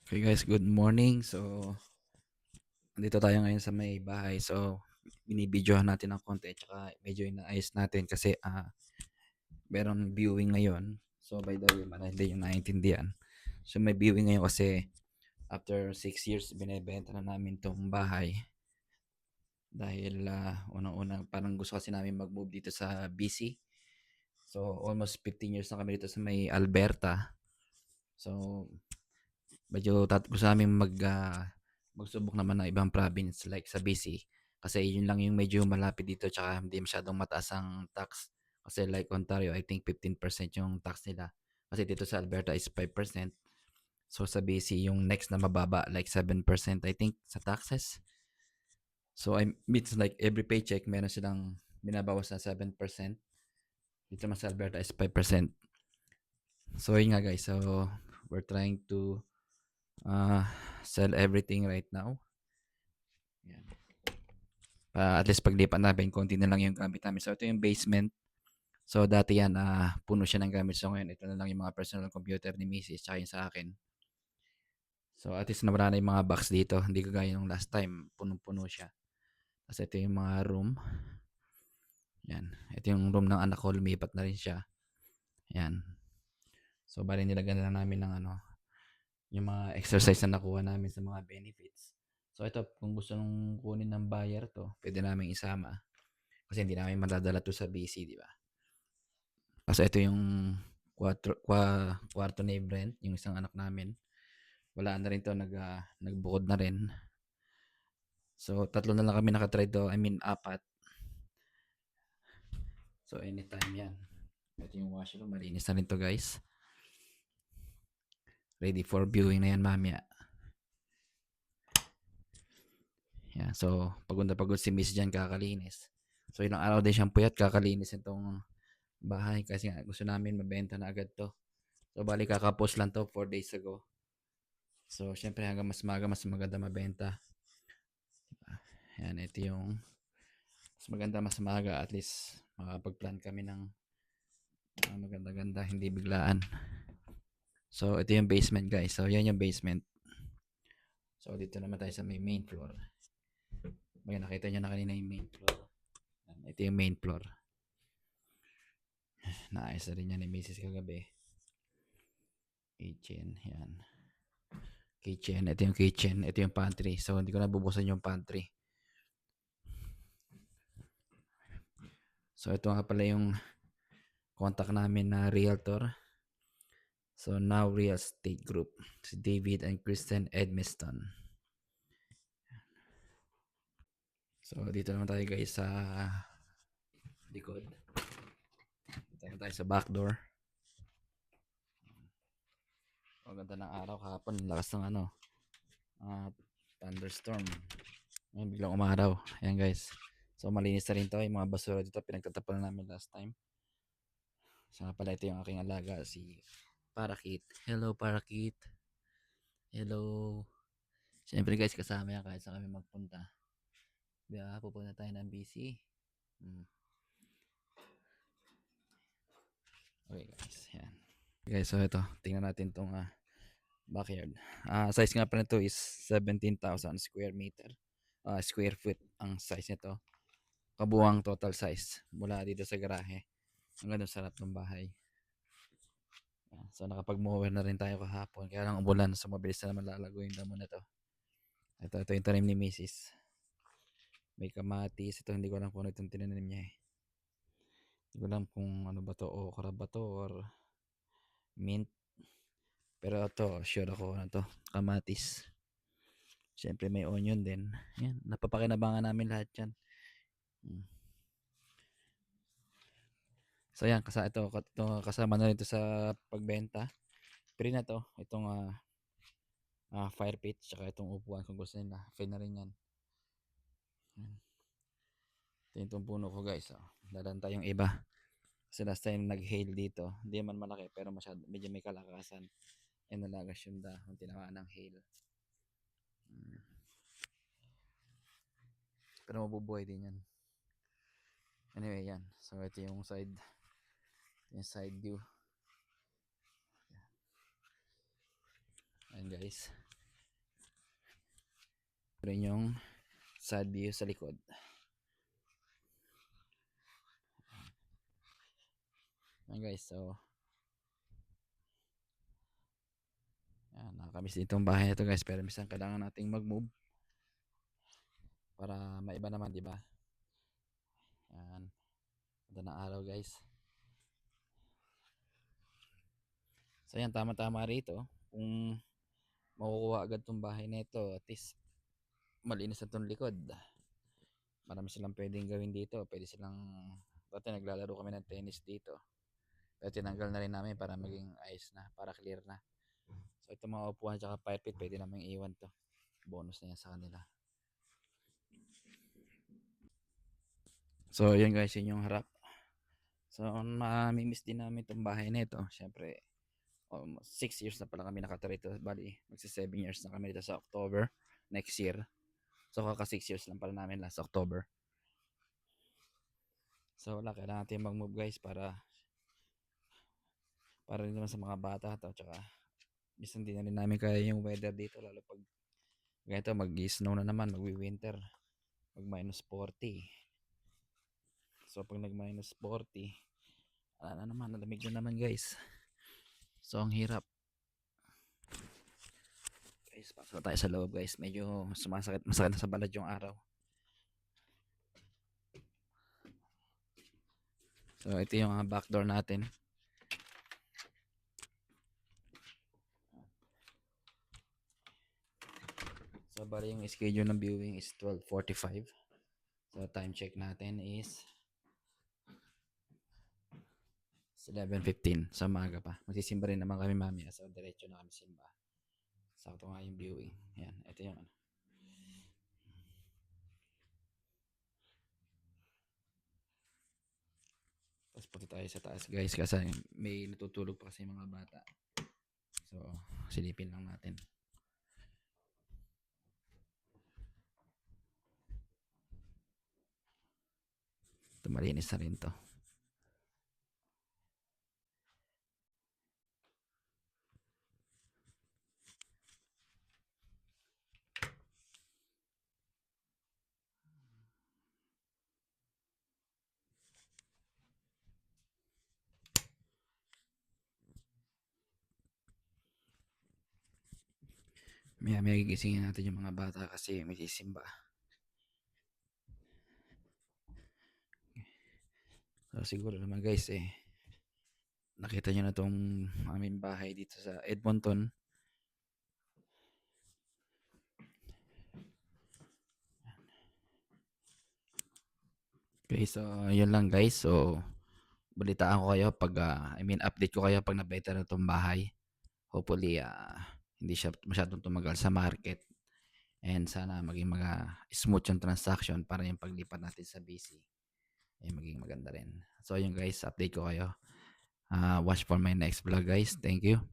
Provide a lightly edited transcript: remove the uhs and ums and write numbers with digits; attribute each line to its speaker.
Speaker 1: Okay guys, good morning. So, andito tayo ngayon sa may bahay. So, binibidyohan natin ng konti tsaka medyo inaayos natin kasi meron viewing ngayon. So, by the way, para hindi yung naiintindihan. So, may viewing ngayon kasi after 6 years binebenta na namin tong bahay dahil unang-una parang gusto kasi namin mag-move dito sa BC. So, almost 15 years na kami dito sa may Alberta. So, medyo gusto namin magsubok naman ng ibang province like sa BC. Kasi yun lang yung medyo malapit dito tsaka hindi masyadong mataas ang tax. Kasi like Ontario, I think 15% yung tax nila. Kasi dito sa Alberta is 5%. So sa BC, yung next na mababa, like 7% I think sa taxes. So it's like every paycheck, meron silang binabawas na 7%. Dito naman sa Alberta is 5%. So yun nga guys, so we're trying to uh, sell everything right now. Yan. At least paglipat namin, konti na lang yung gamit namin. So ito yung basement. So dati yan, puno siya ng gamit. So ngayon, ito na lang yung mga personal computer ni Mrs. Tsaka yung sa akin. So at least nawala na yung mga box dito. Hindi kagaya nung last time, punong-puno siya. Tapos ito yung mga room. Yan. Ito yung room ng anak ko, lumipat na rin siya. Yan. So bali nilagyan na lang namin ng yung mga exercise na nakuha namin sa mga benefits. So ito, kung gusto nung kunin ng buyer to, pwede namin isama. Kasi hindi namin madadala to sa BC, di ba? Kasi ito yung kwarto ni Brent, yung isang anak namin. Wala na rin to, nagbukod na rin. So, tatlo na lang kami nakatry to. I mean, apat. So, anytime yan. Ito yung washroom. Malinis na rin to, guys. Ready for viewing na yan, mamaya. Yan. So, pagod na pagod si Miss dyan, kakalinis. So, ilang araw din siyang puyat, kakalinis itong bahay. Kasi nga, gusto namin mabenta na agad to. So, bali kakapost lang to 4 days ago. So, syempre hanggang mas maga, mas maganda mabenta. Yan, ito yung mas maganda, mas maga. At least, makapag-plan kami ng maganda-ganda, hindi biglaan. So, ito yung basement, guys. So, yan yung basement. So, dito naman tayo sa may main floor. May nakita nyo na kanina yung main floor. Yan, ito yung main floor. Naayos na rin yan ni Mrs. kagabi. Kitchen, yan. Kitchen, ito yung kitchen. Ito yung pantry. So, hindi ko na bubusan yung pantry. So, ito nga pala yung contact namin na realtor. So, Now Real Estate Group. Si David and Kristen Edmiston. So, dito naman tayo guys sa likod. Dito naman tayo sa back door. Ang ganda ng araw kahapon. Lakas ng thunderstorm. Ngayon biglang umaraw. Ayan guys. So, malinis na rin to. Yung mga basura dito pinagtatapan namin last time. So, pala ito yung aking alaga, si Parakit. Hello, Parakit. Hello. Siyempre guys, kasama yan kahit saan kami magpunta. Diba, pupunta tayo ng BC. Okay guys, yan. Guys, so ito, tingnan natin tong backyard. Size nga pa nito is 17,000 square meter. Square foot ang size nito. Kabuang total size mula dito sa garahe. Ang ganda sarap ng bahay. So nakapag-mower na rin tayo kahapon. Kaya lang umulan, so mabilis na naman lalago yung damo na to. Ito yung tanim ni Mrs. May kamatis. Ito hindi ko alam kung ano itong tinanim niya eh. Hindi ko alam kung ano ba to, okra ba to or mint. Pero ito, sure ako na to, kamatis. Siyempre may onion din. Yan, napapakinabangan namin lahat yan. So yan, kasama na rin ito sa pagbenta. Free na to. Itong fire pit, tsaka itong upuan kung gusto nila. Free na rin yan. Ito yung puno ko guys. Dalan tayong iba. Kasi last time nag-hail dito. Hindi man malaki pero medyo may kalakasan. Ay nalagas yung dahon. Tinamaan ng hail. Pero mabubuhay din yan. Anyway yan. So ito yung side view. Ayan guys. rin yung side view sa likod. Ayan guys, so yan, nakakamiss ditong bahay na to guys, pero minsan kailangan nating mag-move para maiba naman, di ba? Yan, ganda ng araw guys. So yan, tama-tama rito. Kung makukuha agad tong bahay na ito, at least malinis na tong likod. Marami silang pwedeng gawin dito. Pwede silang, dati naglalaro kami ng tennis dito. Pero tinanggal na rin namin para maging ayos na, para clear na. So ito mga upuan at fire pit, pwede namin iwan to. Bonus na yan sa kanila. So yun guys, yun yung harap. So mamimiss din namin itong bahay na ito. Siyempre, almost 6 years na pala kami nakatira ito. Bali, magsi 7 years na kami dito sa October next year. So kaka 6 years lang pala namin last October. So wala, kailangan natin mag-move guys para rin naman sa mga bata to. Tsaka minsan din na rin namin kaya yung weather dito, lalo pag ganito mag-snow na naman, magwi-winter, mag -40. So pag nag -40, wala na naman, nalamig na naman guys. So ang hirap guys. Pasok tayo sa loob guys, medyo masakit na sa balad yung araw. So ito yung back door natin. So bali yung schedule ng viewing is 12:45. So time check natin is 11:15. So maaga pa. Magsisimba rin naman kami mamaya. So diretso na kami simba. Sakto nga yung viewing. Yan, ito yung ano. Tapos punta tayo sa taas guys kasi may natutulog pa kasi mga bata. So silipin lang natin. Ito, malinis na rin to. May gigisingin natin yung mga bata kasi may sisimba. So siguro naman guys nakita nyo na tong aming bahay dito sa Edmonton. Okay, so yun lang guys. So balitaan ko kayo pag update ko kayo pag nabenta na tong bahay. Hopefully hindi siya masyadong tumagal sa market, and sana maging smooth yung transaction para yung paglipat natin sa BC ay maging maganda rin. So yun guys, update ko kayo. Watch for my next vlog guys. Thank you.